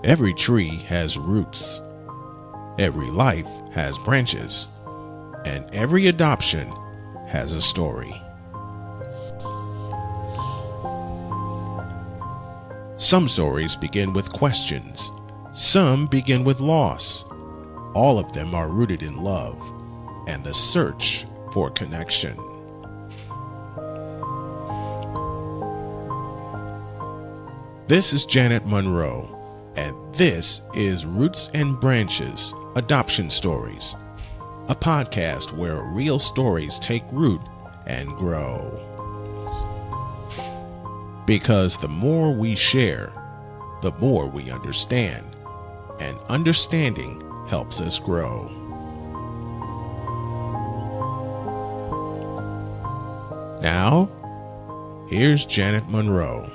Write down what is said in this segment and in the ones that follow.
Every tree has roots, every life has branches, and every adoption has a story. Some stories begin with questions, some begin with loss. All of them are rooted in love and the search for connection. This is Janet Munro, and this is Roots and Branches Adoption Stories, a podcast where real stories take root and grow. Because the more we share, the more we understand, and understanding helps us grow. Now, here's Janet Munro.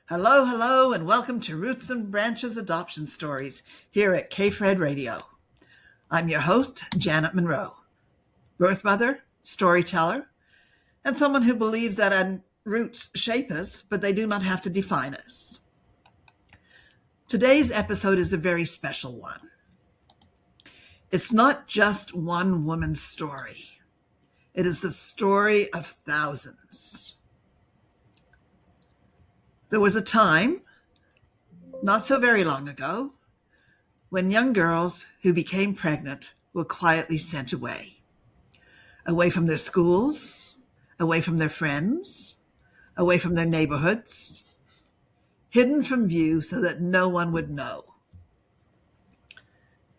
Hello, and welcome to Roots and Branches Adoption Stories here at KFred Radio. I'm your host, Janet Munro, birth mother, storyteller, and someone who believes that our roots shape us, but they do not have to define us. Today's episode is a very special one. It's not just one woman's story. It is the story of thousands. There was a time, not so very long ago, when young girls who became pregnant were quietly sent away from their schools, away from their friends, away from their neighborhoods, hidden from view so that no one would know.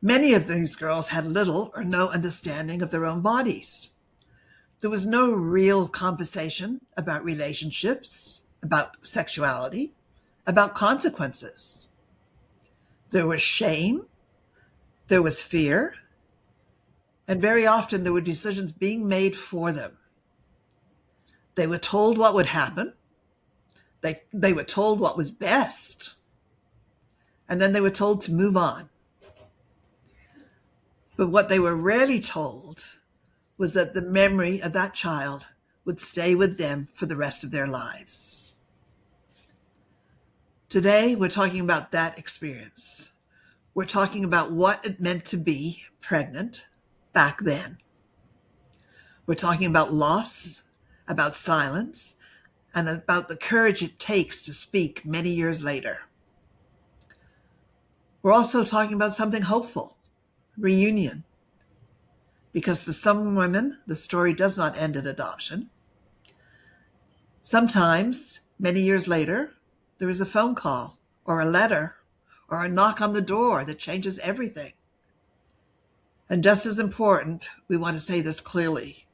Many of these girls had little or no understanding of their own bodies. There was no real conversation about relationships, about sexuality, about consequences. There was shame, there was fear, and very often there were decisions being made for them. They were told what would happen. They were told what was best. And then they were told to move on. But what they were rarely told was that the memory of that child would stay with them for the rest of their lives. Today, we're talking about that experience. We're talking about what it meant to be pregnant back then. We're talking about loss, about silence, and about the courage it takes to speak many years later. We're also talking about something hopeful, reunion. Because for some women, the story does not end at adoption. Sometimes, many years later, there is a phone call or a letter or a knock on the door that changes everything. And just as important, we want to say this clearly.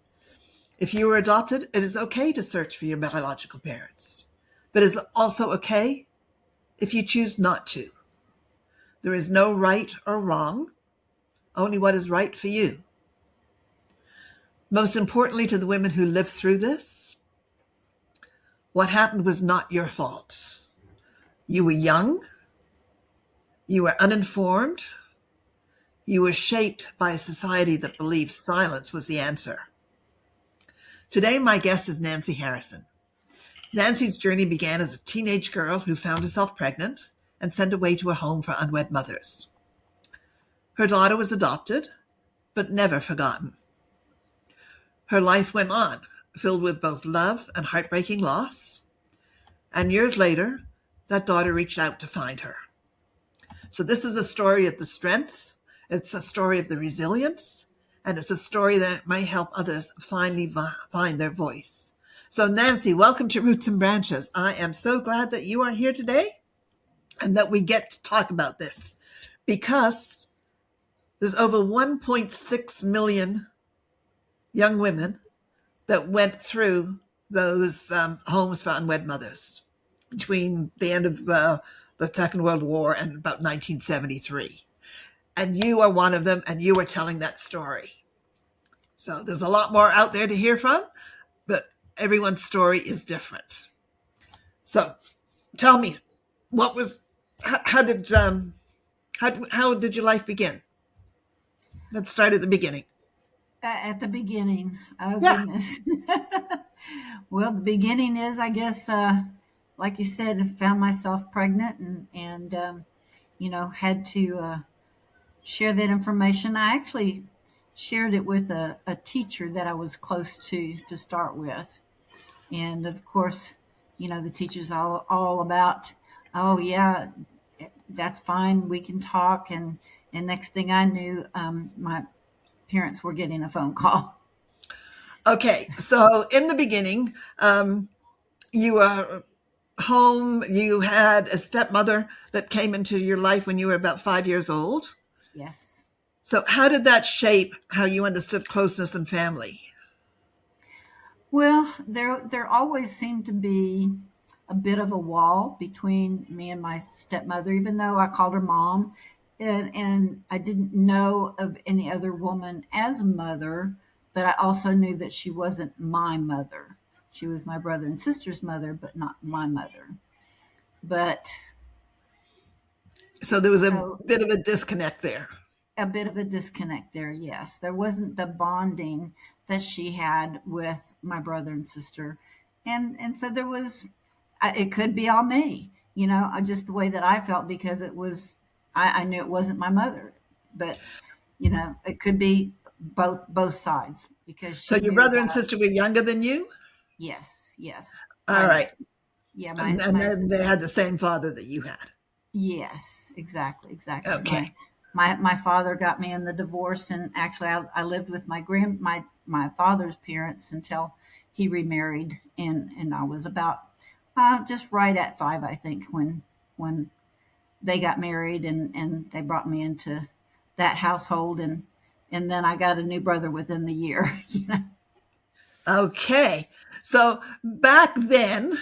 If you were adopted, it is okay to search for your biological parents, but it is also okay if you choose not to. There is no right or wrong, only what is right for you. Most importantly to the women who lived through this, what happened was not your fault. You were young, you were uninformed, you were shaped by a society that believed silence was the answer. Today, my guest is Nancy Harrison. Nancy's journey began as a teenage girl who found herself pregnant and sent away to a home for unwed mothers. Her daughter was adopted, but never forgotten. Her life went on, filled with both love and heartbreaking loss. And years later, that daughter reached out to find her. So this is a story of the strength, it's a story of the resilience, and it's a story that might help others finally find their voice. So Nancy, welcome to Roots and Branches. I am so glad that you are here today and that we get to talk about this because there's over 1.6 million young women that went through those homes for unwed mothers between the end of the Second World War and about 1973. And you are one of them, and you are telling that story. So there's a lot more out there to hear from, but everyone's story is different. So tell me, how did your life begin? Let's start at the beginning. At the beginning. Oh, Yeah. goodness. Well, the beginning is, I guess, like you said, I found myself pregnant and had to share that information. I actually shared it with a teacher that I was close to start with. And of course, the teacher's all about, oh, yeah, that's fine. We can talk. And next thing I knew, my parents were getting a phone call. Okay. So in the beginning, you were home. You had a stepmother that came into your life when you were about 5 years old. Yes. So how did that shape how you understood closeness and family? Well, there always seemed to be a bit of a wall between me and my stepmother, even though I called her mom, and I didn't know of any other woman as a mother, but I also knew that she wasn't my mother. She was my brother and sister's mother, but not my mother. But So there was a so bit of a disconnect there. a bit of a disconnect there. Yes, there wasn't the bonding that she had with my brother and sister, and so there was. It could be all me, just the way that I felt because it was. I knew it wasn't my mother, but it could be both sides because So she your knew brother and about. sister were younger than you? Yes, yes, All right. yeah, And my then they had the same father that you had. Yes, exactly, exactly. Okay. My father got me in the divorce, and actually, I lived with my father's parents until he remarried, and I was about just right at 5, I think, when they got married, and they brought me into that household, and then I got a new brother within the year. Okay. So back then,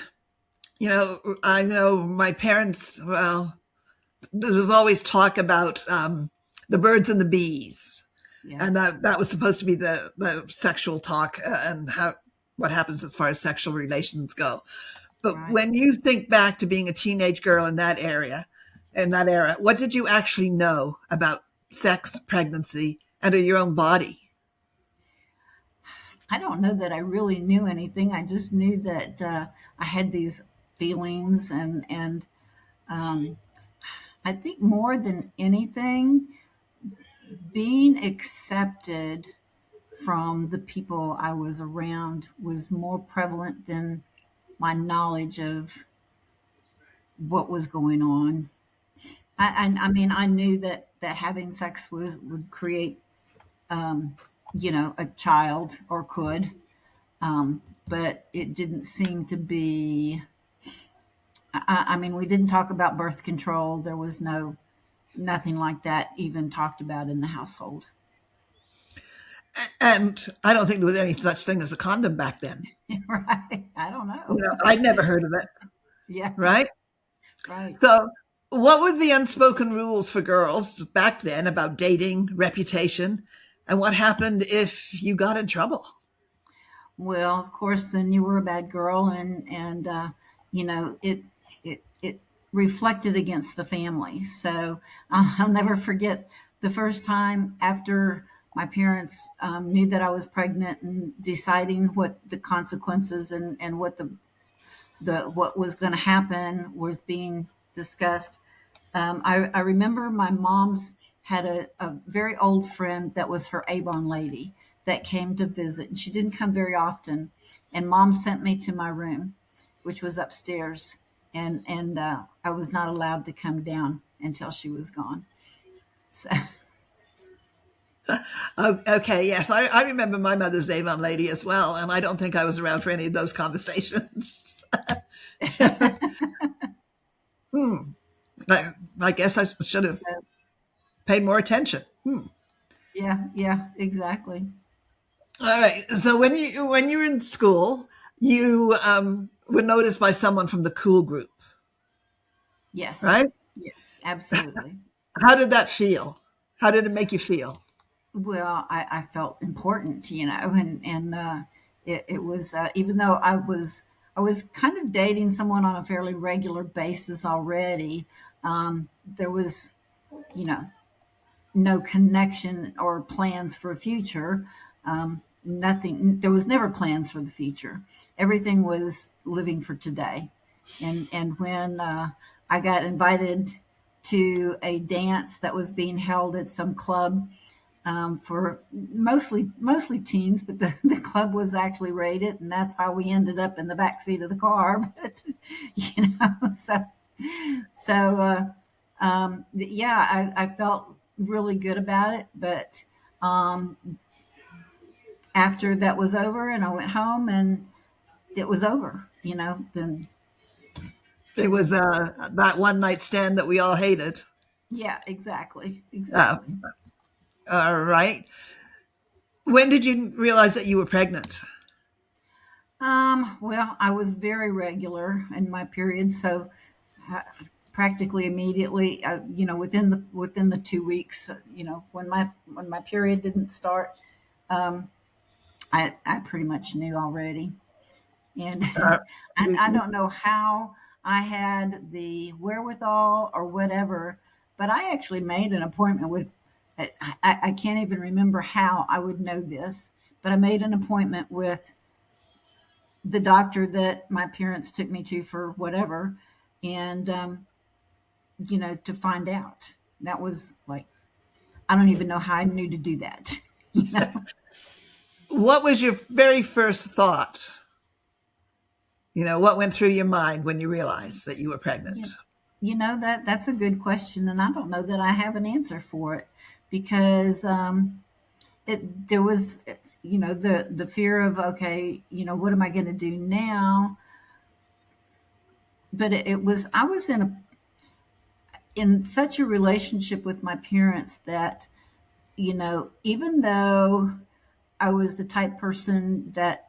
I know my parents, well, there was always talk about the birds and the bees. Yeah, And that was supposed to be the sexual talk and what happens as far as sexual relations go. But right. when you think back to being a teenage girl in that era, what did you actually know about sex, pregnancy, and your own body? I don't know that I really knew anything. I just knew that I had these feelings and I think more than anything, being accepted from the people I was around was more prevalent than my knowledge of what was going on. I mean, I knew that having sex would create, a child or could, but it didn't seem to be. I mean, we didn't talk about birth control. There was nothing like that even talked about in the household. And I don't think there was any such thing as a condom back then. Right. I don't know. I'd never heard of it, Yeah. right? Right. So, what were the unspoken rules for girls back then about dating, reputation, and what happened if you got in trouble? Well, of course, then you were a bad girl, and it reflected against the family. So I'll never forget the first time after my parents knew that I was pregnant and deciding what the consequences and what the what was going to happen was being discussed. I remember my mom's had a very old friend that was her Avon lady that came to visit, and she didn't come very often. And mom sent me to my room, which was upstairs, and I was not allowed to come down until she was gone. So Oh, okay, yes, I remember my mother's Avon lady as well, and I don't think I was around for any of those conversations. Hmm. I guess I should have so paid more attention. yeah, yeah, exactly. All right. So when you were in school, you were noticed by someone from the cool group, Yes, right? yes, absolutely. How did that feel? How did it make you feel? Well, I felt important, and it was even though I was kind of dating someone on a fairly regular basis already. There was, you know, no connection or plans for a future. Nothing, there was never plans for the future. Everything was living for today. And when I got invited to a dance that was being held at some club, for mostly teens, but the club was actually rated, and that's how we ended up in the back seat of the car. But yeah, I felt really good about it. But after that was over, and I went home, and it was over. Then It was that one night stand that we all hated. yeah, exactly, Uh, exactly. all right. When did you realize that you were pregnant? Well, I was very regular in my period, so uh, practically immediately, within the 2 weeks, when my period didn't start, I pretty much knew already, and Uh, I don't know how I had the wherewithal or whatever, but I actually made an appointment with. I can't even remember how I would know this, but I made an appointment with the doctor that my parents took me to for whatever, and to find out. That was like, I don't even know how I knew to do that. you know what was your very first thought? What went through your mind when you realized that you were pregnant? you, that's a good question, and I don't know that I have an answer for it, because there was, the fear of, okay, what am I going to do now? But it was, I was in such a relationship with my parents that, even though I was the type person that,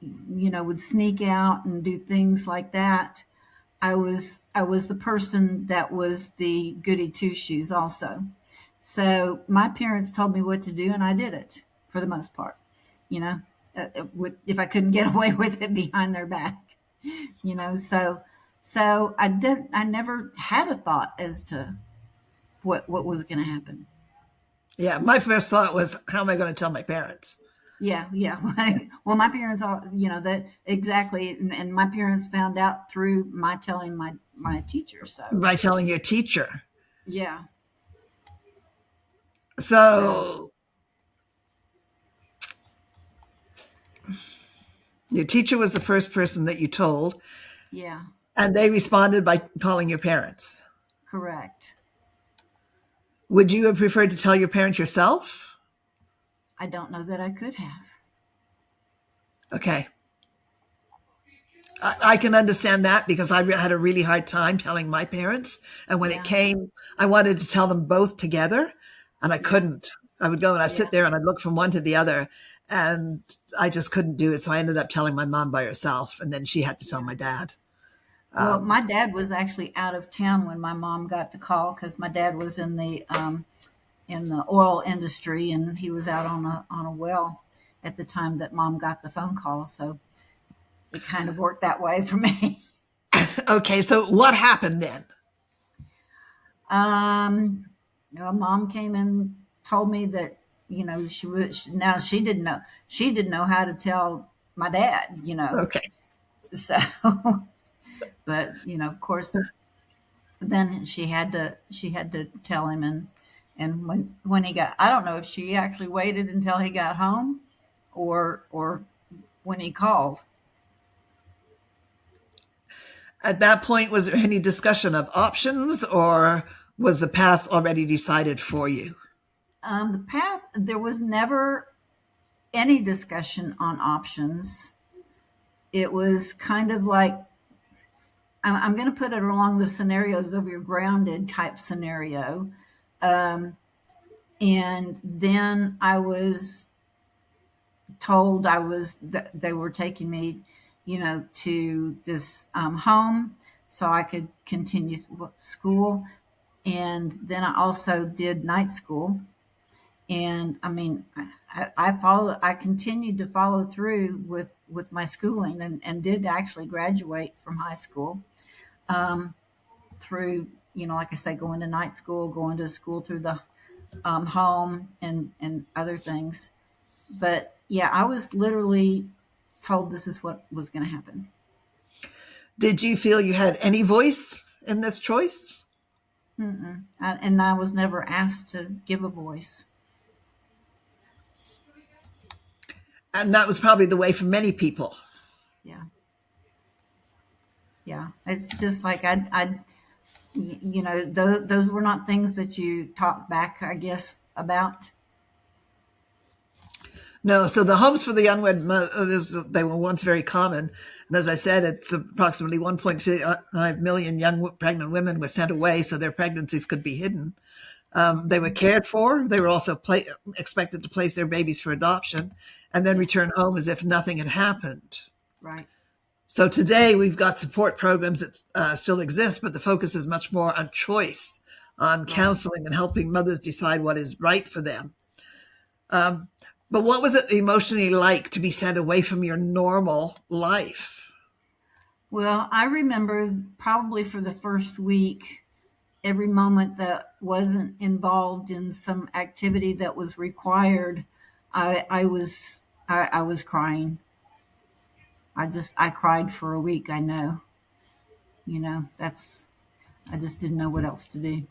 would sneak out and do things like that, I was the person that was the goody two shoes also. So my parents told me what to do, and I did it for the most part. You know, if I couldn't get away with it behind their back, so I never had a thought as to what was going to happen. Yeah, my first thought was, how am I going to tell my parents? Yeah, yeah. Well, my parents are, that exactly, and my parents found out through my telling my teacher. So By telling your teacher. yeah, so So your teacher was the first person that you told, yeah, and they responded by calling your parents. correct. Would you have preferred to tell your parents yourself? I don't know that I could have. Okay. I can understand that because I had a really hard time telling my parents. And when it Yeah, came, I wanted to tell them both together, and I yeah, couldn't. I would go and I'd yeah, sit there and I'd look from one to the other, and I just couldn't do it. So I ended up telling my mom by herself, and then she had to tell yeah. my dad. Well, my dad was actually out of town when my mom got the call, because my dad was in the oil industry, and he was out on a well at the time that mom got the phone call. So it kind of worked that way for me. Okay, so what happened then? um, Mom came and told me that, now she didn't know how to tell my dad. Okay. So, but of course, then she had to tell him, and when he got, I don't know if she actually waited until he got home, or when he called. At that point, was there any discussion of options, or was the path already decided for you? The path, there was never any discussion on options. It was kind of like, I'm going to put it along the scenarios of your grounded type scenario. Um, and then I was told that they were taking me, to this home so I could continue school. And then I also did night school. And I mean, I continued to follow through with my schooling, and did actually graduate from high school, through, like I say, going to night school, going to school through the home and other things. But yeah, I was literally told this is what was going to happen. Did you feel you had any voice in this choice? And I was never asked to give a voice. And that was probably the way for many people. Yeah. Yeah. It's just like those were not things that you talk back, I guess, about. No, so the homes for the unwed mothers, they were once very common. And as I said, it's approximately 1.5 million young pregnant women were sent away so their pregnancies could be hidden. They were cared for. They were also expected to place their babies for adoption and then return home as if nothing had happened. Right. So today we've got support programs that still exist, but the focus is much more on choice, on counseling and helping mothers decide what is right for them. But what was it emotionally like to be sent away from your normal life? Well, I remember probably for the first week, every moment that wasn't involved in some activity that was required, I was crying. I cried for a week. I know, I just didn't know what else to do.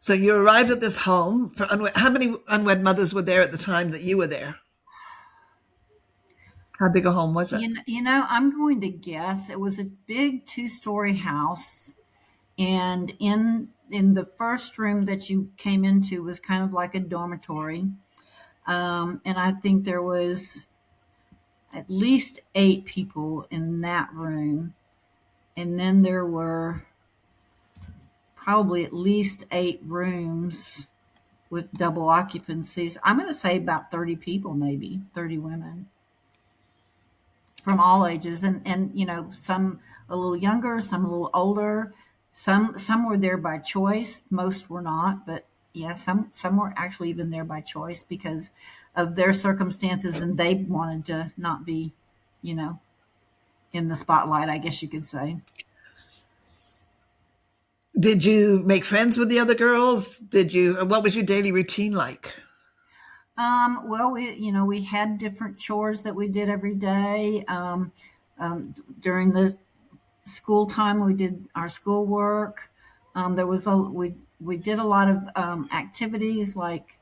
So you arrived at this home for unwed. How many unwed mothers were there at the time that you were there? How big a home was it? I'm going to guess it was a big 2-story house, and in the first room that you came into was kind of like a dormitory, and I think there was at least 8 people in that room, and then there were probably at least 8 rooms with double occupancies. I'm going to say about 30 people, maybe 30 women from all ages, and some a little younger, some a little older, some were there by choice, most were not, but yeah, some were actually even there by choice because of their circumstances, and they wanted to not be, in the spotlight, I guess you could say. Did you make friends with the other girls? What was your daily routine like? Well, we had different chores that we did every day. During the school time, we did our schoolwork. We did a lot of activities, like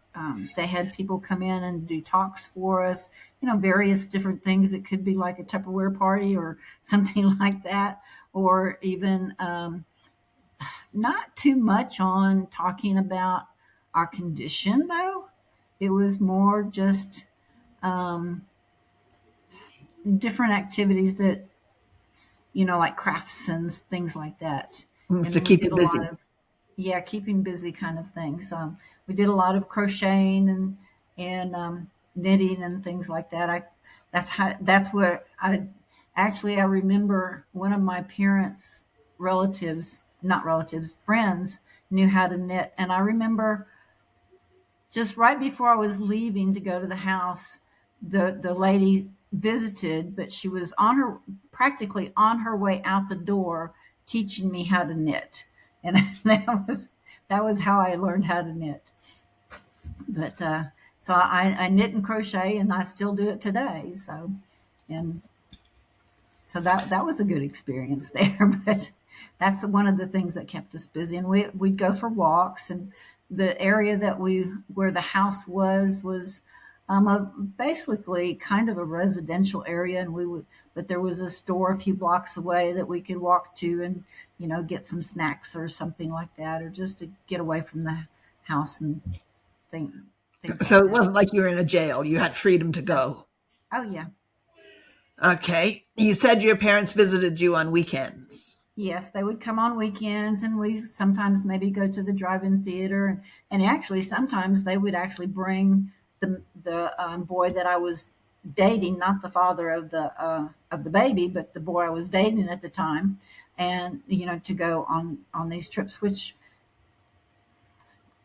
they had people come in and do talks for us. Various different things. It could be like a Tupperware party or something like that, or even not too much on talking about our condition, though. It was more just different activities that, like crafts and things like that. And To then we keep did you a busy. lot of, keeping busy kind of things. We did a lot of crocheting and knitting and things like that. That's what I remember one of my parents' friends knew how to knit. And I remember just right before I was leaving to go to the house, the lady visited, but she was practically on her way out the door teaching me how to knit. And that was how I learned how to knit. But so I knit and crochet, and I still do it today. So that was a good experience there. But that's one of the things that kept us busy. And we'd go for walks, and the area where the house was basically kind of a residential area, and but there was a store a few blocks away that we could walk to and get some snacks or something like that, or just to get away from the house and things So like it that. wasn't like you were in a jail. You had freedom to go. Oh yeah. Okay. You said your parents visited you on weekends. Yes, they would come on weekends, and we sometimes maybe go to the drive-in theater, and actually sometimes they would actually bring the boy that I was dating, not the father of the baby, but the boy I was dating at the time, and to go on these trips, which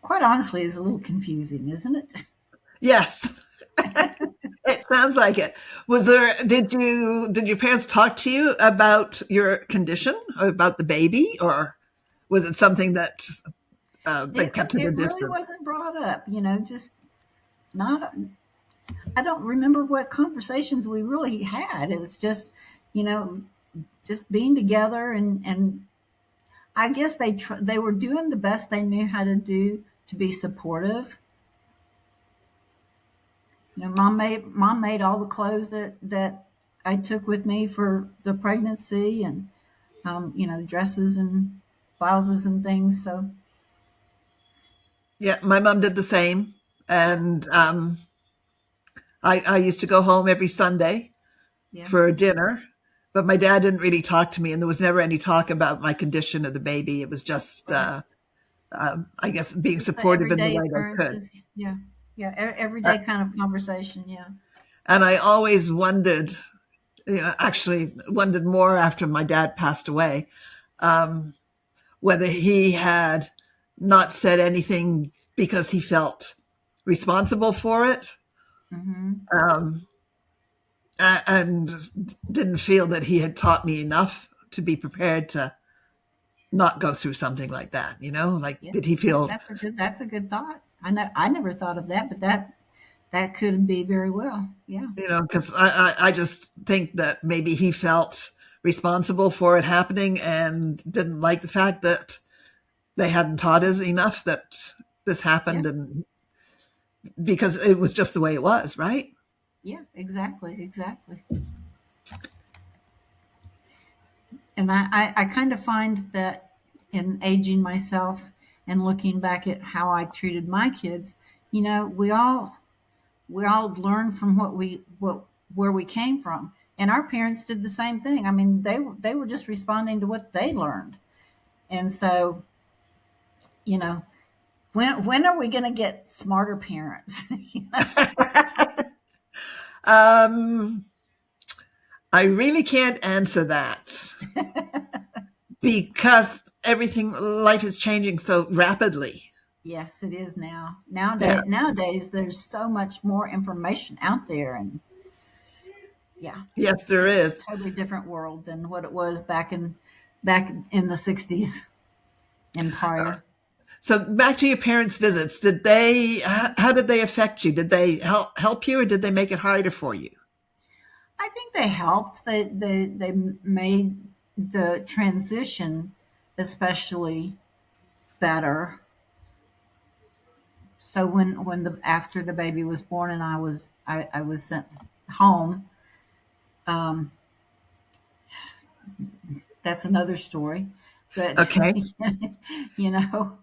quite honestly is a little confusing, isn't it? Yes. It sounds like it. Did your parents talk to you about your condition or about the baby, or was it something that they kept at a It really distance. wasn't brought up, just not. I don't remember what conversations we really had. It's just, you know, just being together, and I guess they were doing the best they knew how to do to be supportive. Mom made all the clothes that I took with me for the pregnancy, and dresses and blouses and things. So Yeah, my mom did the same. And I used to go home every Sunday yeah, for dinner, but my dad didn't really talk to me, and there was never any talk about my condition of the baby. It was just, right. I guess, being Just the supportive in the everyday way they could. occurrences. Yeah, yeah, Uh, everyday kind of conversation. Yeah, And I always wondered, actually wondered more after my dad passed away, um, whether he had not said anything because he felt responsible for it, hmm, um, and didn't feel that he had taught me enough to be prepared to not go through something like that. Like, yeah. did he feel, That's a good thought. I never thought of that, but that could be very well. Yeah, because I just think that maybe he felt responsible for it happening and didn't like the fact that they hadn't taught us enough that this yeah, happened, and because it was just the way it was, right? yeah. Exactly. And I kind of find that in aging myself and looking back at how I treated my kids, we all learn from where we came from, and our parents did the same thing. I mean, they were just responding to what they learned, and so you know when are we going to get smarter parents? um, I really can't answer that because life is changing so rapidly. Yes, it is now. Yeah. Nowadays, there's so much more information out there, and yeah, Yes, there it's a is. totally different world than what it was back in the '60s and prior. So back to your parents' visits. How did they affect you? Did they help you, or did they make it harder for you? I think they helped. They made the transition especially better. So when the after the baby was born and I was sent home, um, that's another story. But Okay. you know,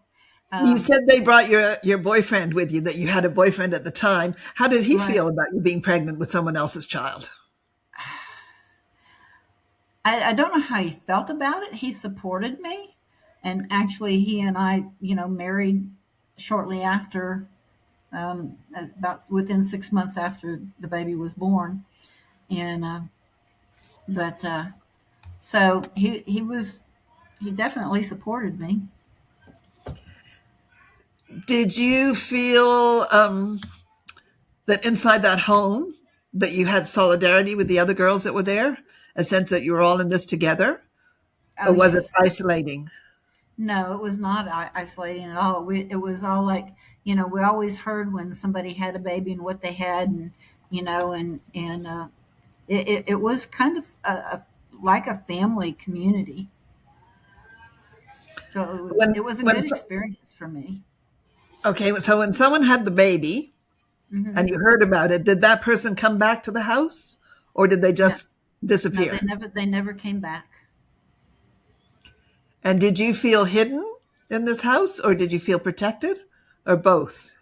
You um, said they brought your boyfriend with you, that you had a boyfriend at the time. How did he right. feel about you being pregnant with someone else's child? I don't know how he felt about it. He supported me, and actually, he and I, married shortly after, about within 6 months after the baby was born, and but so he definitely supported me. Did you feel that inside that home that you had solidarity with the other girls that were there, a sense that you were all in this together, Oh or was it yes, isolating? no, it was not isolating at all. It was all like, we always heard when somebody had a baby and what they had, and it was kind of like a family community. So it was a When good experience for me. Okay, so when someone had the baby and Hmm. you heard about it, did that person come back to the house, or did they No, just no, they disappear? never came back. And did you feel hidden in this house, or did you feel protected, or both?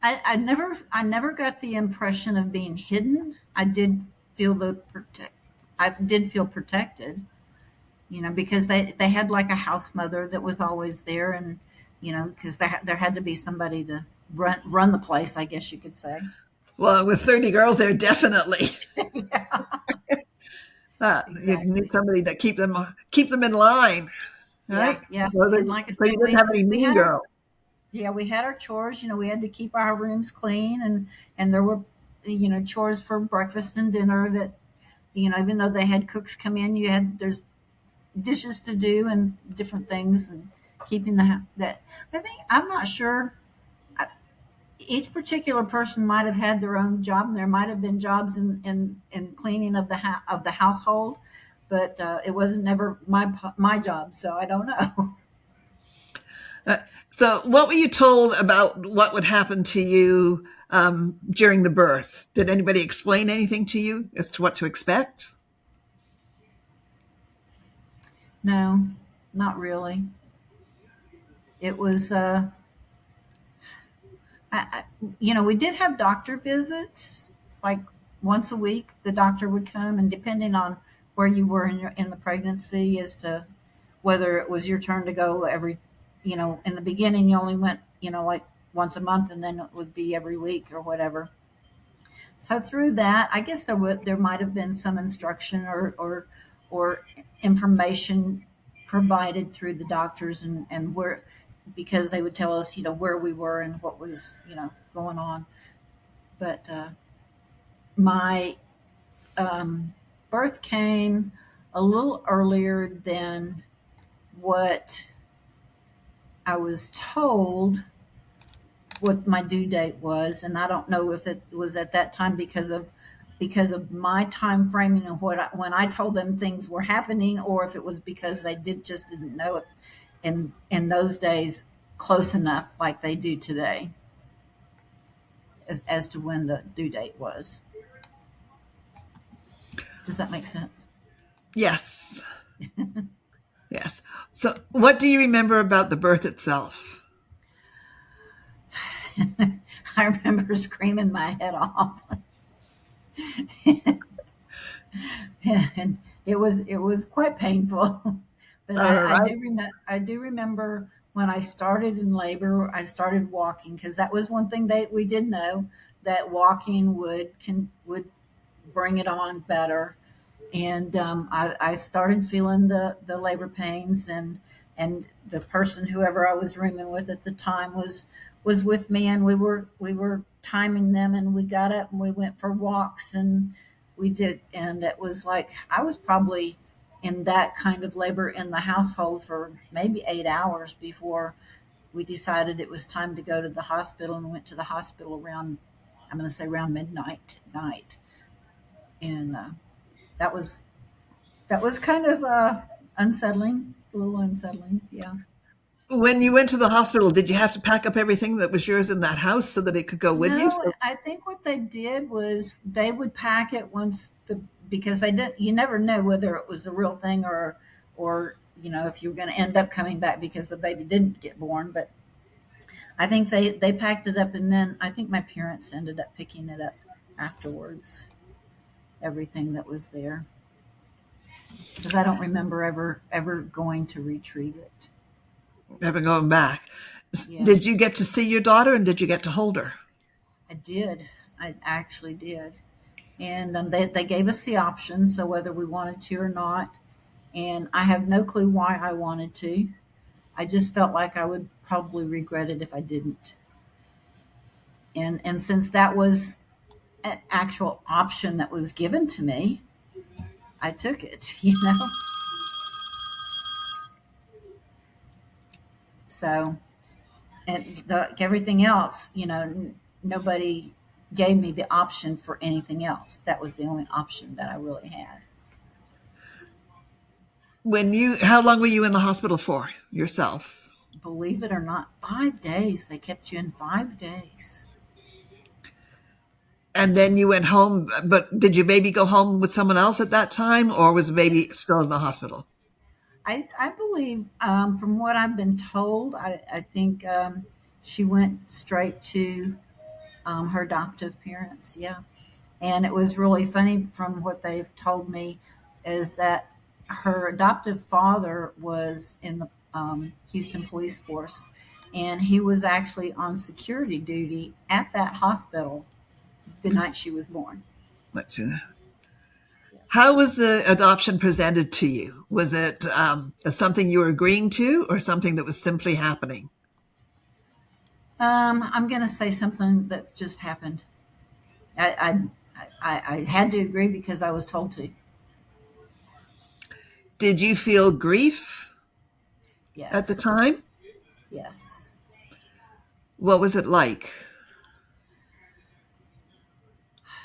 I never got the impression of being hidden. I did feel protected, because they had like a house mother that was always there, and because there had to be somebody to run the place, I guess you could say. Well, with 30 girls there, definitely. Yeah, You need exactly. somebody to keep them in line, Yeah, right? yeah. So, And like I so you said, didn't have any we mean had our girls. yeah, we had our chores. We had to keep our rooms clean, and there were chores for breakfast and dinner that even though they had cooks come in, there's dishes to do and different things, and keeping that. I think I'm not sure. Each particular person might have had their own job, and there might have been jobs in cleaning of the household, but it wasn't never my job, so I don't know. So, what were you told about what would happen to you during the birth? Did anybody explain anything to you as to what to expect? No, not really. It was, we did have doctor visits, like once a week. The doctor would come, and depending on where you were in the pregnancy, as to whether it was your turn to go every, in the beginning you only went, like once a month, and then it would be every week or whatever. So through that, I guess there might have been some instruction or information provided through the doctors, and where, because they would tell us, where we were and what was, going on. But my birth came a little earlier than what I was told what my due date was, and I don't know if it was at that time because of my time framing and when I told them things were happening, or if it was because they didn't know it in those days close enough like they do today as to when the due date was. Does that make sense? Yes. Yes. So, what do you remember about the birth itself? I remember screaming my head off. And it was quite painful. But I do remember when I started in labor, I started walking, because that was one thing that we did know, that walking would bring it on better. And I started feeling the labor pains, and the person, whoever I was rooming with at the time, was with me, and we were timing them, and we got up and we went for walks, and we did, and it was like I was probably in that kind of labor in the household for maybe 8 hours before we decided it was time to go to the hospital, and went to the hospital around, I'm going to say around midnight night. And that was kind of unsettling, a little unsettling. Yeah. When you went to the hospital, did you have to pack up everything that was yours in that house so that it could go with you? No, I think what they did was they would pack it because they didn't. You never know whether it was a real thing or if you were going to end up coming back because the baby didn't get born. But I think they packed it up, and then I think my parents ended up picking it up afterwards. Everything that was there, because I don't remember ever going to retrieve it. Never going back. Yeah. Did you get to see your daughter, and did you get to hold her? I did. I actually did. And they gave us the option, so whether we wanted to or not. And I have no clue why I wanted to. I just felt like I would probably regret it if I didn't. And since that was an actual option that was given to me, I took it, So, and everything else, nobody gave me the option for anything else. That was the only option that I really had. How long were you in the hospital for yourself? Believe it or not, 5 days. They kept you in 5 days. And then you went home, but did your baby go home with someone else at that time, or was the baby still in the hospital? I believe, from what I've been told, I think she went straight to her adoptive parents. Yeah. And it was really funny, from what they've told me, is that her adoptive father was in the Houston police force, and he was actually on security duty at that hospital the night she was born. How was the adoption presented to you? Was it something you were agreeing to, or something that was simply happening? I'm going to say something that just happened. I had to agree because I was told to. Did you feel grief Yes. at the time? Yes. What was it like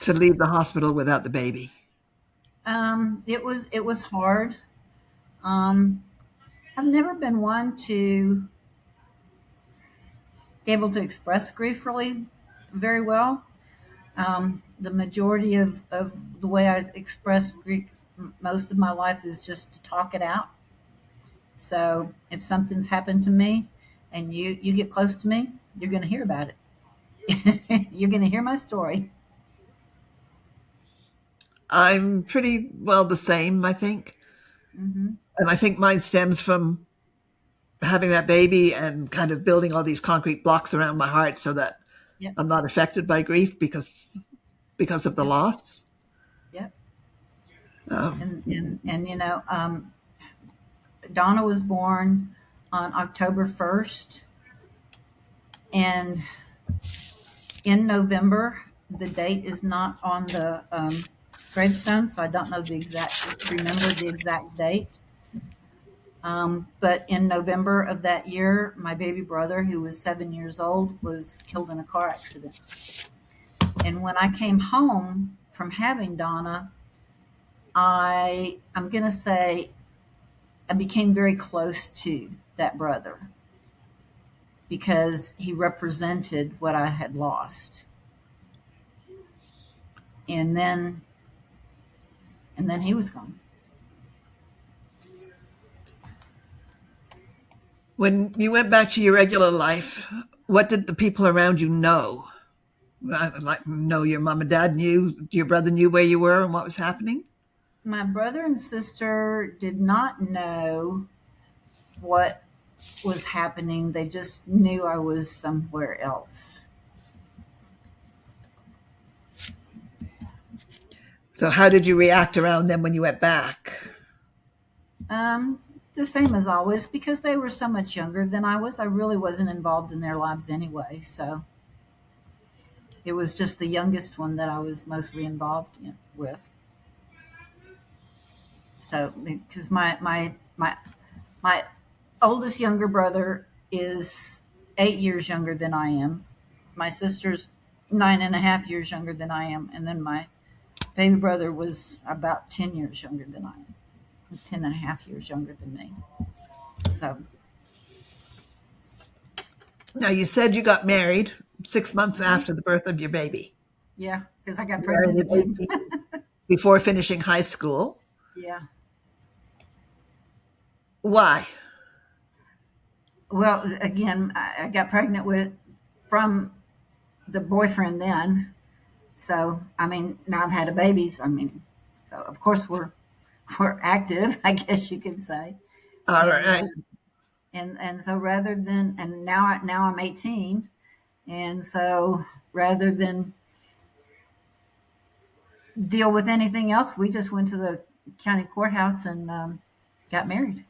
to leave the hospital without the baby? It was hard. Um, I've never been one to be able to express grief really very well. The majority of the way I express grief most of my life is just to talk it out. So if something's happened to me and you get close to me, you're going to hear about it. You're going to hear my story. I'm pretty well the same, I think. Hmm. And I think mine stems from having that baby and kind of building all these concrete blocks around my heart so that Yep. I'm not affected by grief because of the Yep. loss. Yep. Um, And Donna was born on October 1st, and in November, the date is not on the gravestone, so I don't know remember the exact date. But in November of that year, my baby brother, who was 7 years old, was killed in a car accident. And when I came home from having Donna, I'm going to say I became very close to that brother because he represented what I had lost. And then he was gone. when you went back to your regular life, what did the people around you know? Like, know your mom and dad knew, your brother knew where you were and what was happening? My brother and sister did not know what was happening. They just knew I was somewhere else. So, how did you react around them when you went back? Um, the same as always, because they were so much younger than I was. I really wasn't involved in their lives anyway. So it was just the youngest one that I was mostly involved with. So because my oldest younger brother is 8 years younger than I am. My sister's 9.5 years younger than I am, and then my baby brother was about 10 years younger than I am, 10.5 years younger than me. So Now, you said you got married 6 months after the birth of your baby. yeah, because I got You married pregnant at again. 18 before finishing high school. Yeah. Why? Well, again, I got pregnant from the boyfriend then. So, I mean, now I've had a baby. So, I mean, so of course we're active, I guess you could say. All And right. and so rather than and now I'm 18, and so rather than deal with anything else, we just went to the county courthouse and got married.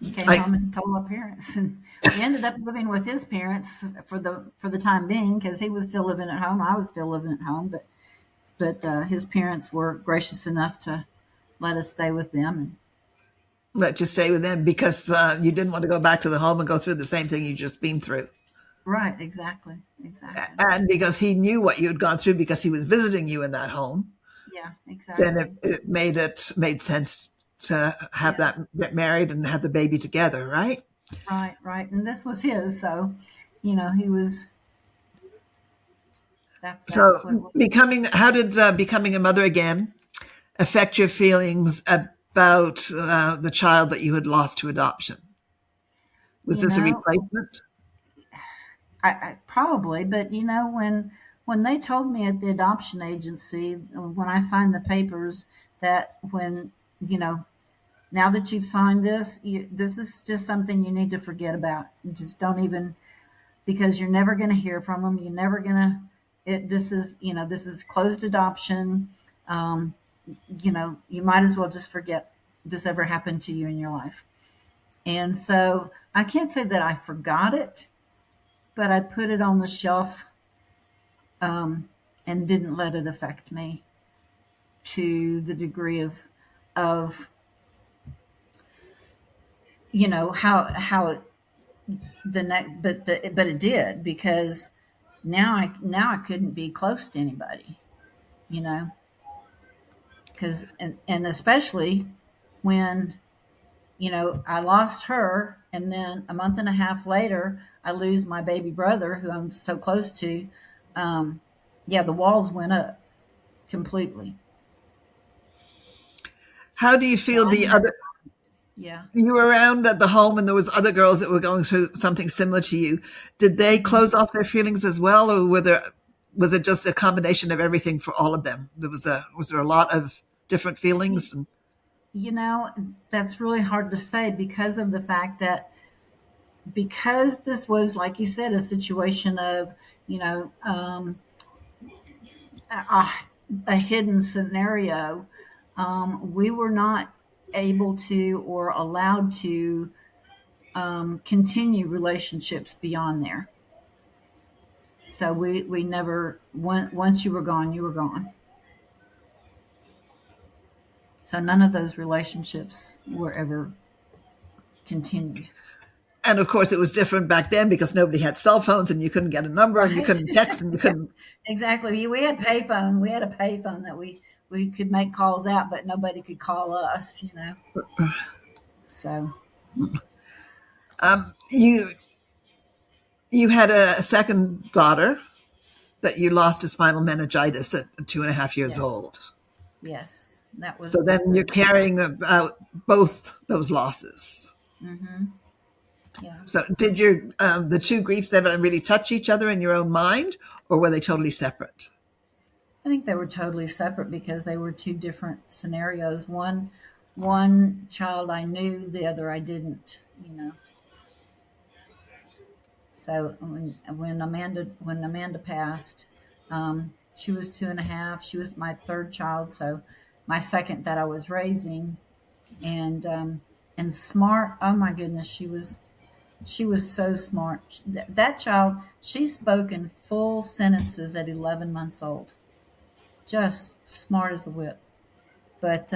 He came I home and told our parents, and we ended up living with his parents for the time being because he was still living at home. I was still living at home, but his parents were gracious enough to let us stay with them. let you stay with them because you didn't want to go back to the home and go through the same thing you just been through. Right, exactly, exactly. And because he knew what you had gone through because he was visiting you in that home, Yeah, then exactly. it made sense to have Yeah, that get married and have the baby together, right? right, right. And this was his, so he was. That's what it So was. how did becoming a mother again affect your feelings about the child that you had lost to adoption? Was You this a know, replacement? I probably, but when they told me at the adoption agency when I signed the papers that when you know now that you've signed this, this is just something you need to forget about. You just don't even because you're never going to hear from them. You're never going to. This is closed adoption. Um, you might as well just forget this ever happened to you in your life. And so I can't say that I forgot it, but I put it on the shelf and didn't let it affect me to the degree of how the next, but it did, because now I couldn't be close to anybody, you know, because and especially when I lost her, and then a month and a half later I lose my baby brother who I'm so close to. Yeah, the walls went up completely. How do you So feel I the never, other, yeah. you were around at the home and there was other girls that were going through something similar to you. Did they Mhm. close off their feelings as well, or was it just a combination of everything for all of them? Was there a lot of different feelings? And You know, that's really hard to say, because of the fact that, because this was, like you said, a situation of, you know, a, a hidden scenario. We were not able to or allowed to continue relationships beyond there. So we never, once you were gone, you were gone. So none of those relationships were ever continued. and of course, it was different back then because nobody had cell phones and you couldn't get a number and you Right. couldn't text and you Yeah, couldn't. exactly. We had payphone. We had a payphone that we could make calls out, but nobody could call us, you know. So You you had a second daughter that you lost to spinal meningitis at 2.5 years yes, old. yes, that So was my then you're third child. carrying about both those losses. Hmm. Yeah. So did the two griefs ever really touch each other in your own mind, or were they totally separate? I think they were totally separate because they were two different scenarios. One child I knew, the other I didn't, you know. So when Amanda passed, she was 2.5. She was my third child, so my second that I was raising, and smart. Oh my goodness, she was so smart. That child, she spoke in full sentences at 11 months old. Just smart as a whip. But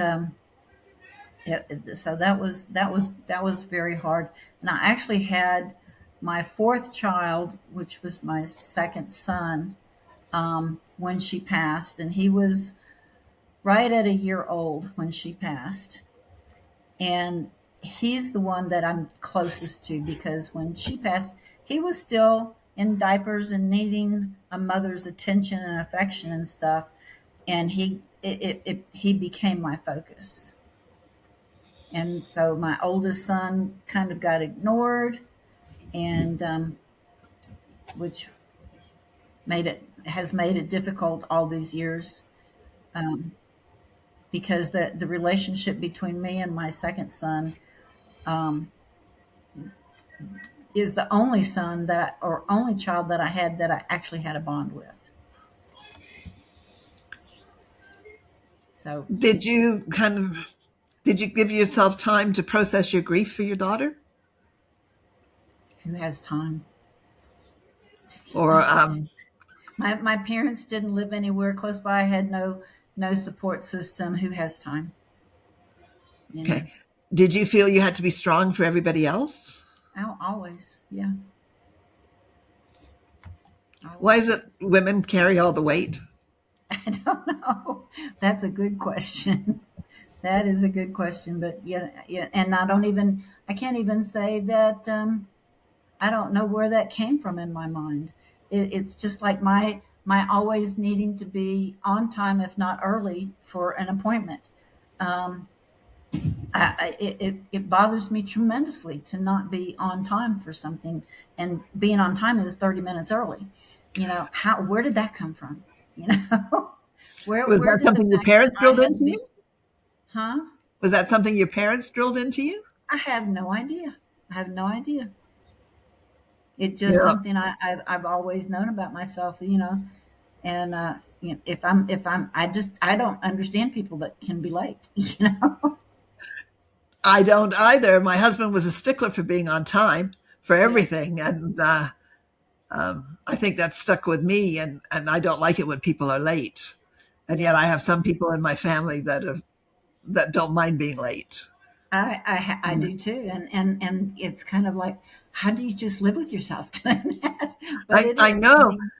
so that was very hard. And I actually had my fourth child, which was my second son, when she passed, and he was right at a year old when she passed. And he's the one that I'm closest to, because when she passed, he was still in diapers and needing a mother's attention and affection and stuff. And he became my focus. And so my oldest son kind of got ignored, and which has made it difficult all these years, because the relationship between me and my second son is the only son or only child that I had that I actually had a bond with. So Did you give yourself time to process your grief for your daughter, who has time? or My parents didn't live anywhere close by. I had no support system. Who has time? You know, okay? Did you feel you had to be strong for everybody else? always, yeah, Why is always. it women carry all the weight? I don't know. That's a good question. That is a good question, but yeah, yeah, and I can't even say that. I don't know where that came from in my mind. It's just like my always needing to be on time, if not early, for an appointment. Um, it bothers me tremendously to not be on time for something, and being on time is 30 minutes early. Where did that come from? You know, Was where that did the something your fact that parents I drilled had into to be, you? huh? Was that something your parents drilled into you? I have no idea. I have no idea. It's just Yeah, something I've always known about myself, and if I don't understand people that can be late, I don't either. My husband was a stickler for being on time for Yes. everything, and I think that stuck with me. And I don't like it when people are late. And yet, Yeah. I have some people in my family that don't mind being late. I do too, and it's kind of like, how do you just live with yourself doing that? But it I is. I know. mean,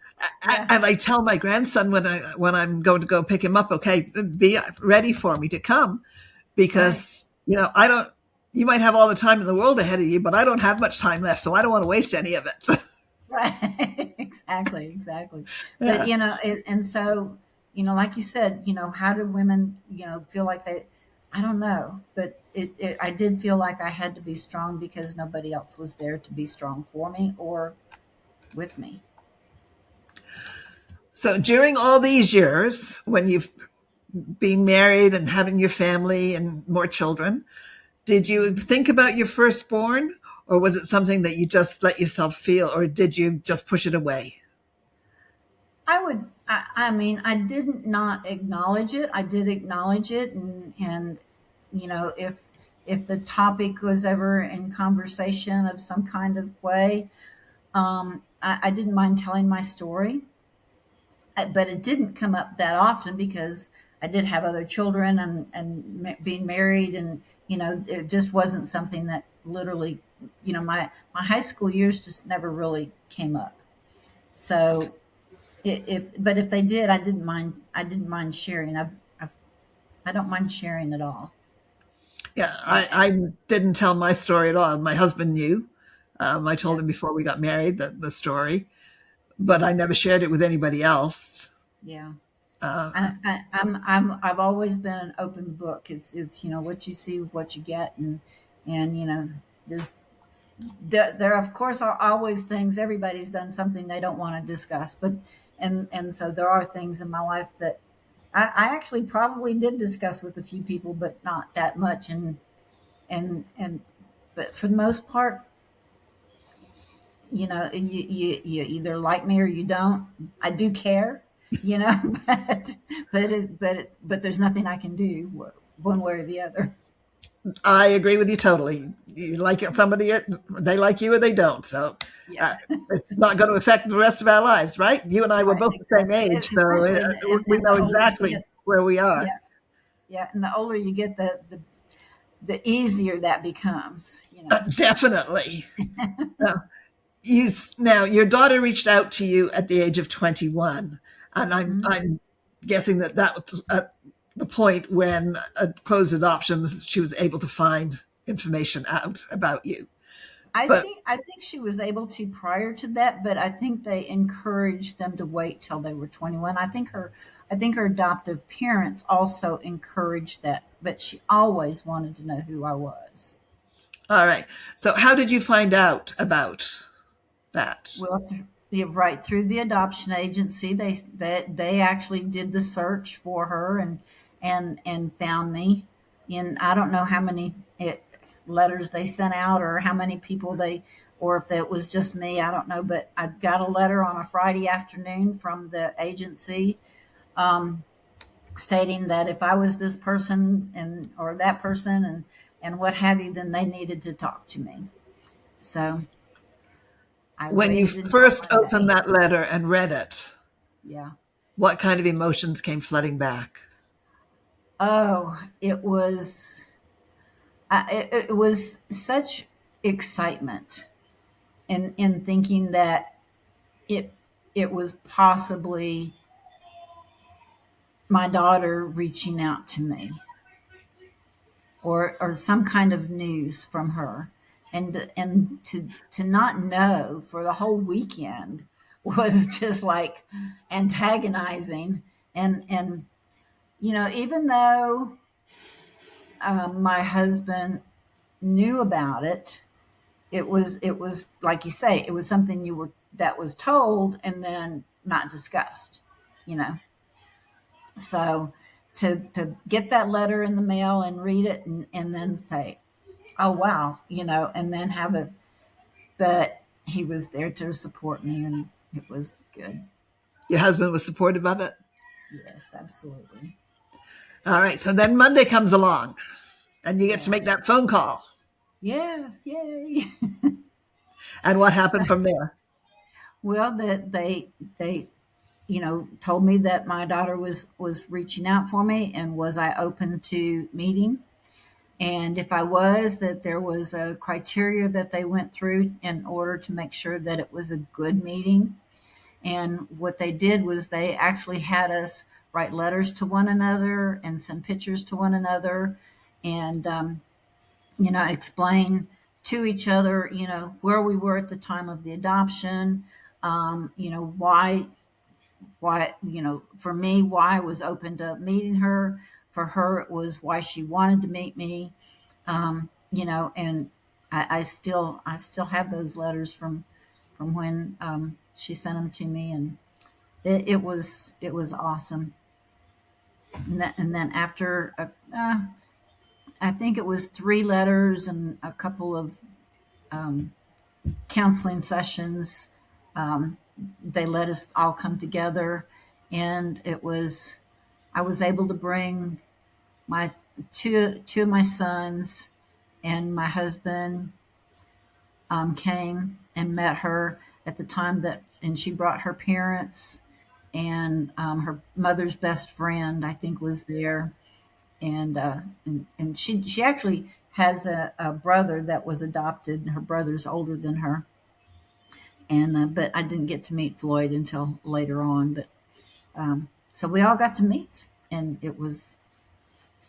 yeah, And I tell my grandson when I'm going to go pick him up, okay, be ready for me to come, right, because I don't. You might have all the time in the world ahead of you, but I don't have much time left, so I don't want to waste any of it. right, exactly, exactly. But Yeah. and so like you said, how do women feel like they? I don't know, but I did feel like I had to be strong because nobody else was there to be strong for me or with me. So during all these years, when you've been married and having your family and more children, did you Mhm. think about your firstborn, or was it something that you just let yourself feel, or did you just push it away? I mean, I didn't not acknowledge it. I did acknowledge it. And, if the topic was ever in conversation of some kind of way, I didn't mind telling my story. But it didn't come up that often because I did have other children and being married. And, it just wasn't something that literally, my high school years just never really came up. So, but if they did, I didn't mind sharing. I don't mind sharing at all. Yeah, I, I didn't tell my story at all. My husband knew. I told yeah, him before we got married the story, but I never shared it with anybody else. yeah. Uh, I've always been an open book. It's what you see, what you get, and there's there of course are always things. Everybody's done something they don't want to discuss, but and so there are things in my life that I actually probably did discuss with a few people, but not that much. And but for the most part, you either like me or you don't. I do care, but there's nothing I can do one way or the other. I agree with you totally. You like somebody, they like you or they don't. So uh, Yes, it's not going to affect the rest of our lives, right? You and I were right, both the same exactly. age, so Especially we and know the older you exactly get, where we are. yeah, yeah, and the older you get, the easier that becomes. Definitely. Uh, now, your daughter reached out to you at the age of 21, and Mhm. I'm guessing that was at the point when closed adoptions she was able to find information out about you. But I think she was able to prior to that, but I think they encouraged them to wait till they were 21. I think her adoptive parents also encouraged that, but she always wanted to know who I was. all right, so how did you find out about that? Well, yeah, right through the adoption agency, they actually did the search for her and found me. And I don't know how many letters they sent out or how many people or if it was just me. I don't know, but I got a letter on a Friday afternoon from the agency um, stating that if I was this person and or that person and what have you, then they needed to talk to me. So I When you waited until first opened Monday. that letter and read it, Yeah. what kind of emotions came flooding back? Oh, it was such excitement in thinking that it it was possibly my daughter reaching out to me or some kind of news from her, and to not know for the whole weekend was just like antagonizing. And even though my husband knew about it, it was like you say, it was something you were that was told and then not discussed, you know. So to get that letter in the mail and read it and then say, oh wow, and then have it, but he was there to support me and it was good. Your husband was supportive of it? Yes, absolutely. All right, so then Monday comes along and you get to make Yes. that phone call. Yes, yay. And what happened from there? Well, that they told me that my daughter was reaching out for me and was I open to meeting. And if I was, that there was a criteria that they went through in order to make sure that it was a good meeting. And what they did was they actually had us write letters to one another and send pictures to one another, and explain to each other, where we were at the time of the adoption, why, for me, why I was open to meeting her. For her, it was why she wanted to meet me. And I still have those letters from when she sent them to me, and it was awesome. And then after, I think it was 3 letters and a couple of counseling sessions, they let us all come together, and I was able to bring my two of my sons, and my husband came and met her at the time and she brought her parents, and her mother's best friend, I think, was there. And she actually has a brother that was adopted, and her brother's older than her. And but I didn't get to meet Floyd until later on. But so we all got to meet, and it's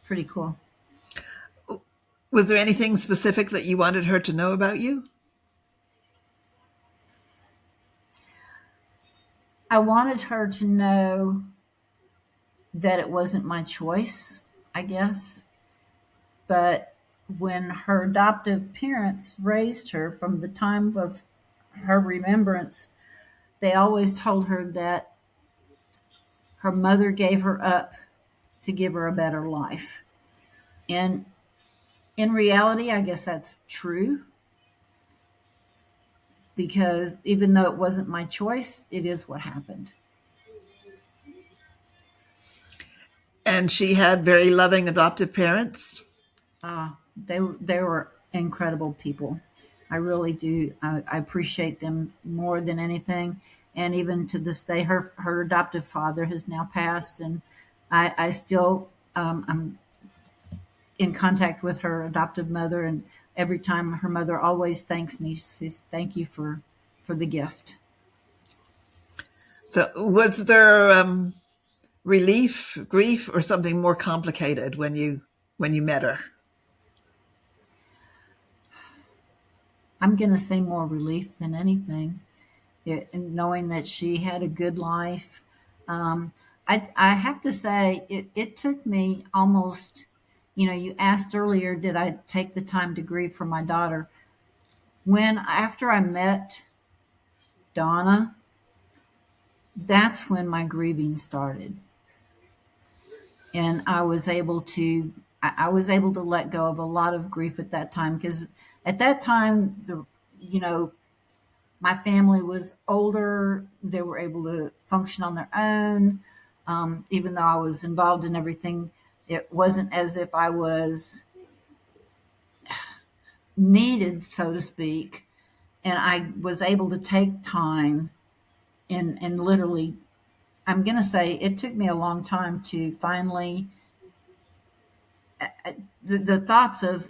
pretty cool. Was there anything specific that you wanted her to know about you? I wanted her to know that it wasn't my choice, I guess. But when her adoptive parents raised her from the time of her remembrance, they always told her that her mother gave her up to give her a better life. And in reality, I guess that's true, because even though it wasn't my choice, it is what happened. And she had very loving adoptive parents? They were incredible people. I really do. I appreciate them more than anything. And even to this day, her adoptive father has now passed, and I still I'm in contact with her adoptive mother, and every time her mother always thanks me. She says, "Thank you for the gift." So was there relief, grief, or something more complicated when you met her? I'm going to say more relief than anything, knowing that she had a good life. I have to say, it took me almost, you asked earlier, did I take the time to grieve for my daughter? After I met Donna, that's when my grieving started. And I was able to let go of a lot of grief at that time, because at that time, my family was older. They were able to function on their own. Even though I was involved in everything, it wasn't as if I was needed, so to speak. And I was able to take time and literally, I'm going to say it took me a long time to finally, the thoughts of,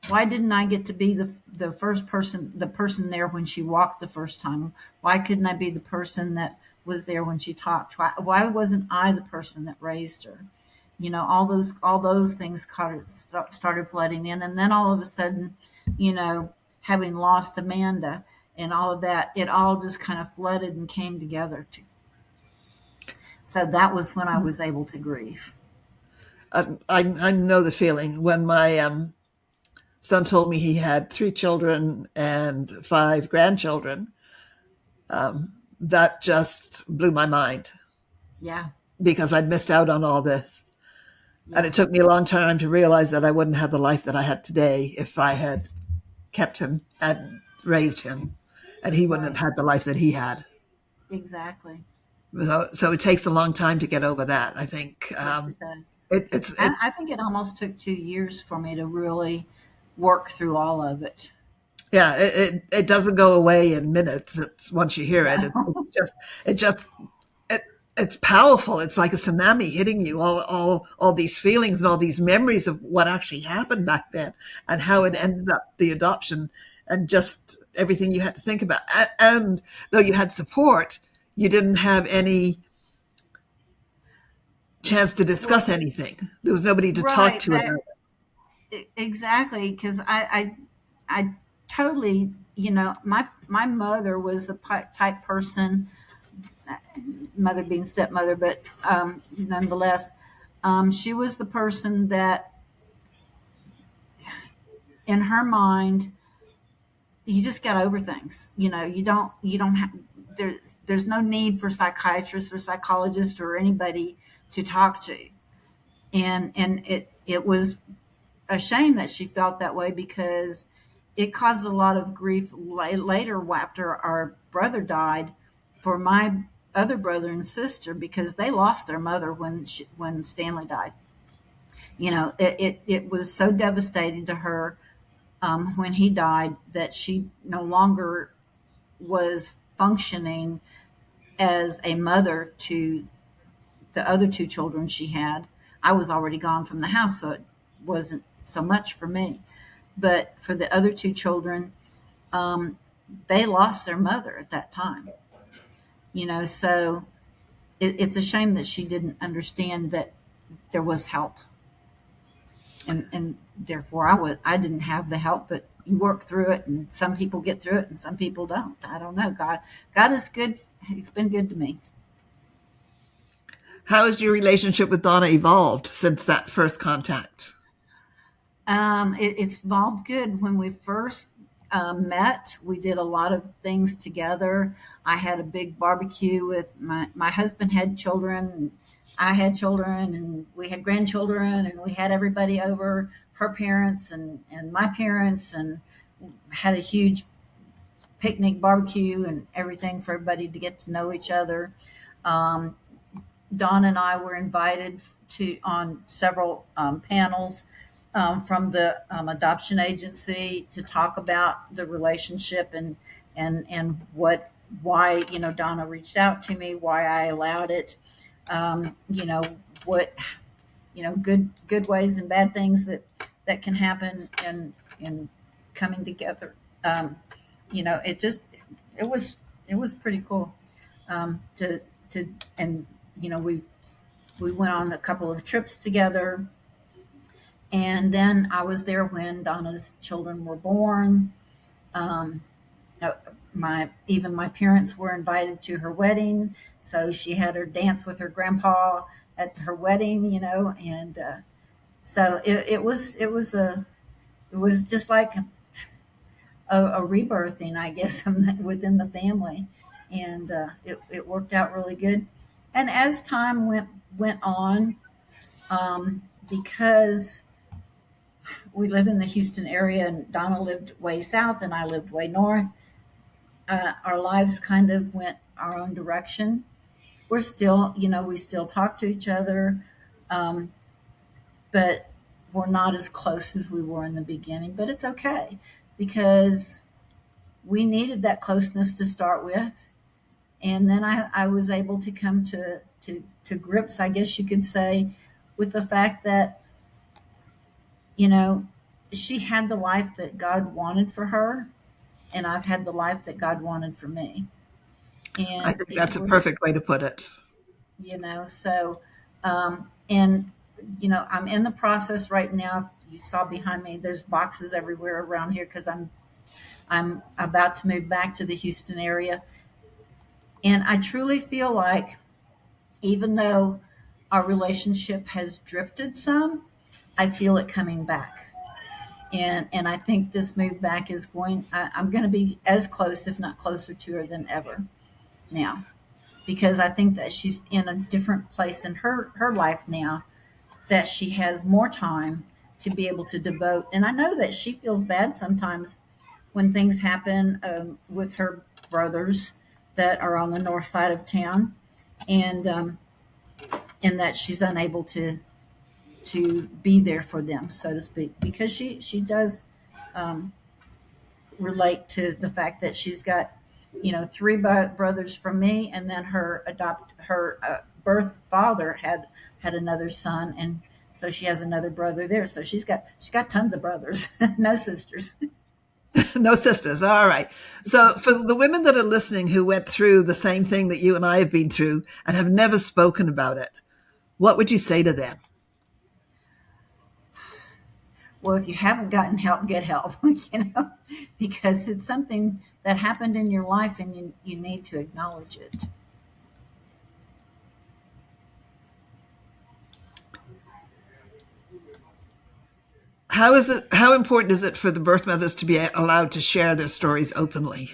why didn't I get to be the person there when she walked the first time? Why couldn't I be the person that was there when she talked? Why wasn't I the person that raised her? All those things started flooding in, and then all of a sudden, having lost Amanda and all of that, it all just kind of flooded and came together. So that was when I was able to grieve. I know the feeling. When my son told me he had 3 children and 5 grandchildren, that just blew my mind. Yeah. Because I'd missed out on all this. Yeah. And it took me a long time to realize that I wouldn't have the life that I had today if I had kept him and raised him, and he wouldn't have had the life that he had. Exactly. So it takes a long time to get over that, I think. Yes, it does. I think it almost took 2 years for me to really work through all of it. Yeah, it doesn't go away in minutes. It's once you hear it, it's powerful. It's like a tsunami hitting you, all these feelings and all these memories of what actually happened back then and how it ended up, the adoption, and just everything you had to think about. And though you had support, you didn't have any chance to discuss anything. There was nobody to talk Right. to about Exactly. Because I totally, my mother was the type person, mother being stepmother, but nonetheless, she was the person that, in her mind, you just got over things. You don't have, there's no need for psychiatrists or psychologists or anybody to talk to. And it was a shame that she felt that way, because it caused a lot of grief later after our brother died, for my other brother and sister, because they lost their mother when Stanley died. It was so devastating to her, when he died, that she no longer was functioning as a mother to the other two children she had. I was already gone from the house, so it wasn't so much for me. But for the other two children, they lost their mother at that time. So it's a shame that she didn't understand that there was help, and therefore I didn't have the help. But you work through it, and some people get through it, and some people don't. I don't know. God is good. He's been good to me. How has your relationship with Donna evolved since that first contact? It's evolved good. When we first met, we did a lot of things together. I had a big barbecue with my husband had children, and I had children, and we had grandchildren, and we had everybody over, her parents and my parents, and had a huge picnic barbecue and everything for everybody to get to know each other. Um, Don and I were invited to on several panels from the adoption agency to talk about the relationship, and why Donna reached out to me, why I allowed it, what good ways and bad things that can happen in coming together. It just it was pretty cool, to and we went on a couple of trips together, and then I was there when Donna's children were born. Um, my parents were invited to her wedding, so she had her dance with her grandpa at her wedding, and so it was just like a rebirthing, I guess, within the family, and it worked out really good. And as time went on, because we live in the Houston area, and Donna lived way south and I lived way north, our lives kind of went our own direction. We're still, we still talk to each other, um, but we're not as close as we were in the beginning. But it's okay, because we needed that closeness to start with. And then I was able to come to grips, I guess you could say, with the fact that, you know, she had the life that God wanted for her, and I've had the life that God wanted for me. I And think it that's a was, perfect way to put it. so, and, I'm in the process right now. If you saw behind me, there's boxes everywhere around here, because I'm about to move back to the Houston area. And I truly feel like, even though our relationship has drifted some, I feel it coming back. And I think this move back is I'm going to be as close, if not closer to her than ever now, because I think that she's in a different place in her life now, that she has more time to be able to devote. And I know that she feels bad sometimes when things happen, with her brothers that are on the north side of town, and and that she's unable to be there for them, so to speak, because she does relate to the fact that she's got three brothers from me, and then her birth father had another son, and so she has another brother there. So she's got tons of brothers, no sisters. No sisters. All right. So for the women that are listening who went through the same thing that you and I have been through and have never spoken about it, what would you say to them? Well, if you haven't gotten help, get help, because it's something that happened in your life, and you need to acknowledge it. How important is it for the birth mothers to be allowed to share their stories openly?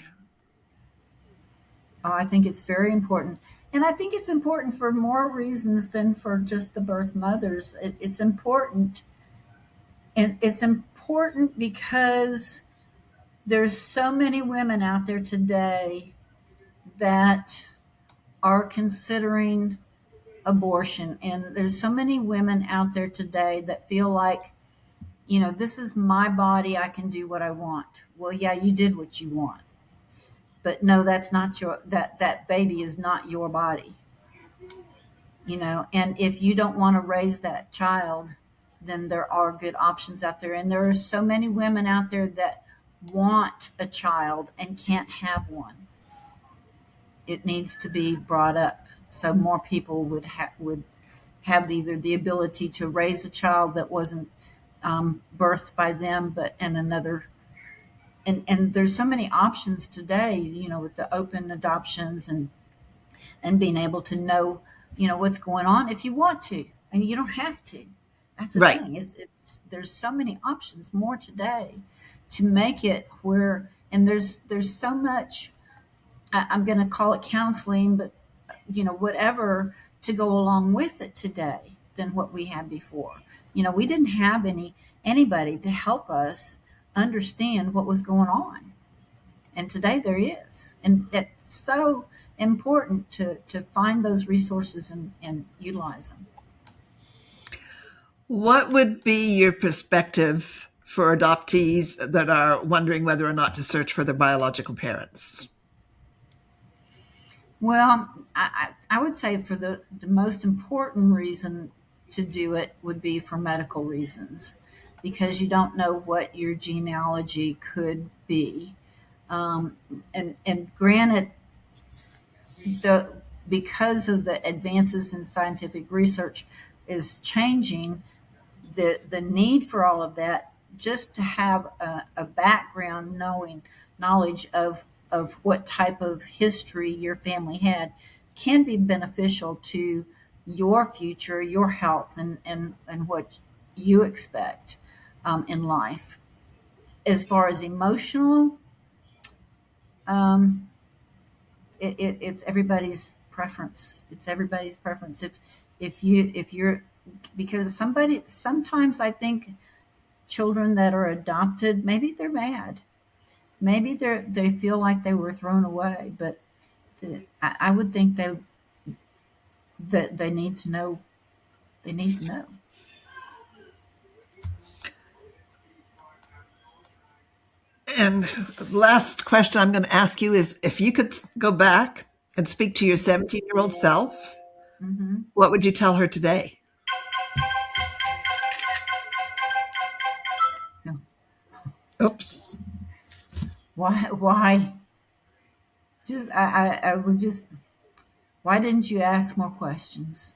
Oh, I think it's very important. And I think it's important for more reasons than for just the birth mothers. It's important. And it's important because there's so many women out there today that are considering abortion. And there's so many women out there today that feel like, this is my body. I can do what I want. Well, yeah, you did what you want. But no, that's not that baby is not your body. And if you don't want to raise that child, then there are good options out there. And there are so many women out there that want a child and can't have one. It needs to be brought up so more people would have either the ability to raise a child that wasn't birthed by them, but and another. And there's so many options today, with the open adoptions and being able to know, what's going on if you want to, and you don't have to. That's the Right. thing. There's so many options more today to make it where, and there's so much. I'm going to call it counseling, but whatever to go along with it today than what we had before. We didn't have anybody to help us understand what was going on, and today there is, and it's so important to find those resources and utilize them. What would be your perspective for adoptees that are wondering whether or not to search for their biological parents? Well, I would say for the most important reason to do it would be for medical reasons, because you don't know what your genealogy could be. And granted, because of the advances in scientific research is changing, the need for all of that, just to have a background knowledge of what type of history your family had can be beneficial to your future, your health, and what you expect in life. As far as emotional, it's everybody's preference. It's everybody's preference. If you're, because sometimes I think children that are adopted, maybe they're mad. Maybe they feel like they were thrown away, but I would think that they need to know. They need to know. And last question I'm going to ask you is, if you could go back and speak to your 17-year-old self, what would you tell her today? So, Oops. why? Just I would just. Why didn't you ask more questions?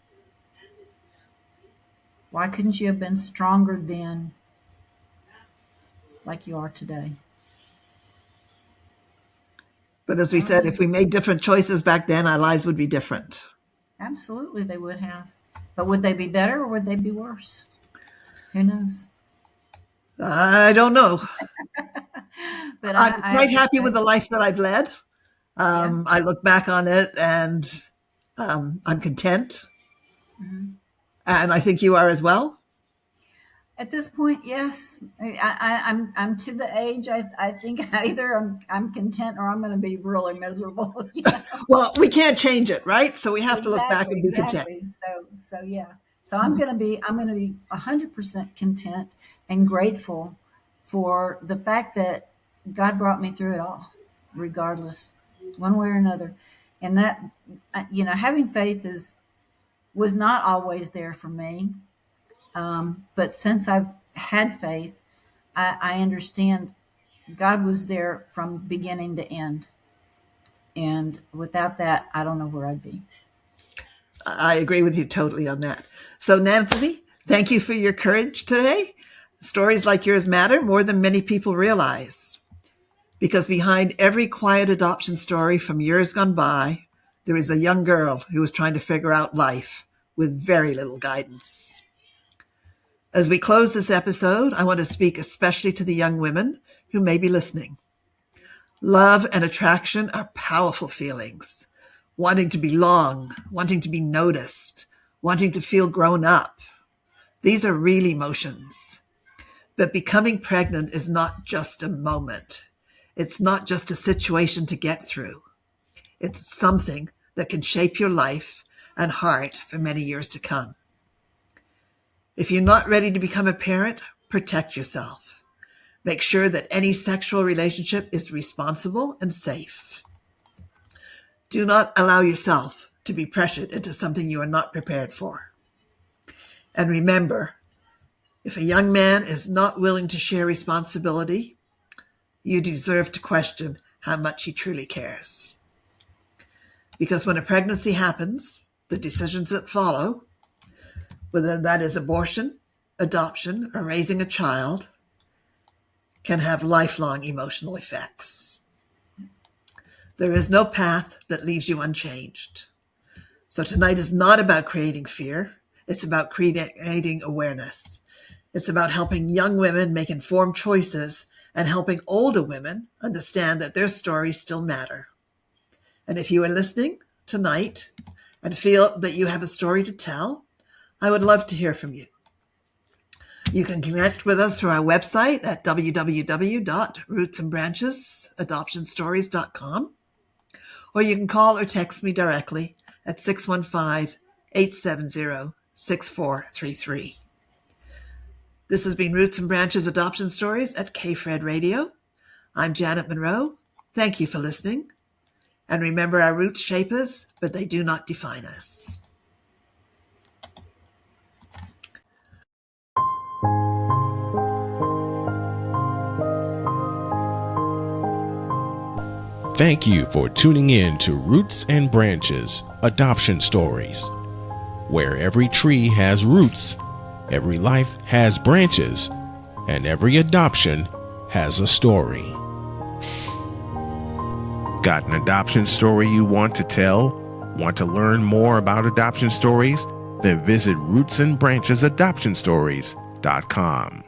Why couldn't you have been stronger then, like you are today? But as we said, if we made different choices back then, our lives would be different. Absolutely, they would have. But would they be better or would they be worse? Who knows? I don't know. But I'm quite happy with the life that I've led. Yeah. I look back on it and I'm content. And I think you are as well. At this point, yes. I'm to the age. I think either I'm content or I'm going to be really miserable. Well, we can't change it, right? So we have to look back and be content. So yeah. So I'm going to be 100% content and grateful for the fact that God brought me through it all, regardless one way or another. And that, having faith was not always there for me. But since I've had faith, I understand God was there from beginning to end. And without that, I don't know where I'd be. I agree with you totally on that. So, Nancy, thank you for your courage today. Stories like yours matter more than many people realize. Because behind every quiet adoption story from years gone by, there is a young girl who is trying to figure out life with very little guidance. As we close this episode, I want to speak especially to the young women who may be listening. Love and attraction are powerful feelings. Wanting to belong, wanting to be noticed, wanting to feel grown up. These are real emotions. But becoming pregnant is not just a moment. It's not just a situation to get through. It's something that can shape your life and heart for many years to come. If you're not ready to become a parent, protect yourself. Make sure that any sexual relationship is responsible and safe. Do not allow yourself to be pressured into something you are not prepared for. And remember, if a young man is not willing to share responsibility, you deserve to question how much he truly cares. Because when a pregnancy happens, the decisions that follow, whether that is abortion, adoption, or raising a child, can have lifelong emotional effects. There is no path that leaves you unchanged. So tonight is not about creating fear. It's about creating awareness. It's about helping young women make informed choices and helping older women understand that their stories still matter. And if you are listening tonight and feel that you have a story to tell, I would love to hear from you. You can connect with us through our website at www.rootsandbranchesadoptionstories.com, or you can call or text me directly at 615-870-6433. This has been Roots and Branches Adoption Stories at K-Fred Radio. I'm Janet Munro. Thank you for listening. And remember, our roots shape us, but they do not define us. Thank you for tuning in to Roots and Branches Adoption Stories, where every tree has roots, every life has branches, and every adoption has a story. Got an adoption story you want to tell? Want to learn more about adoption stories? Then visit rootsandbranchesadoptionstories.com.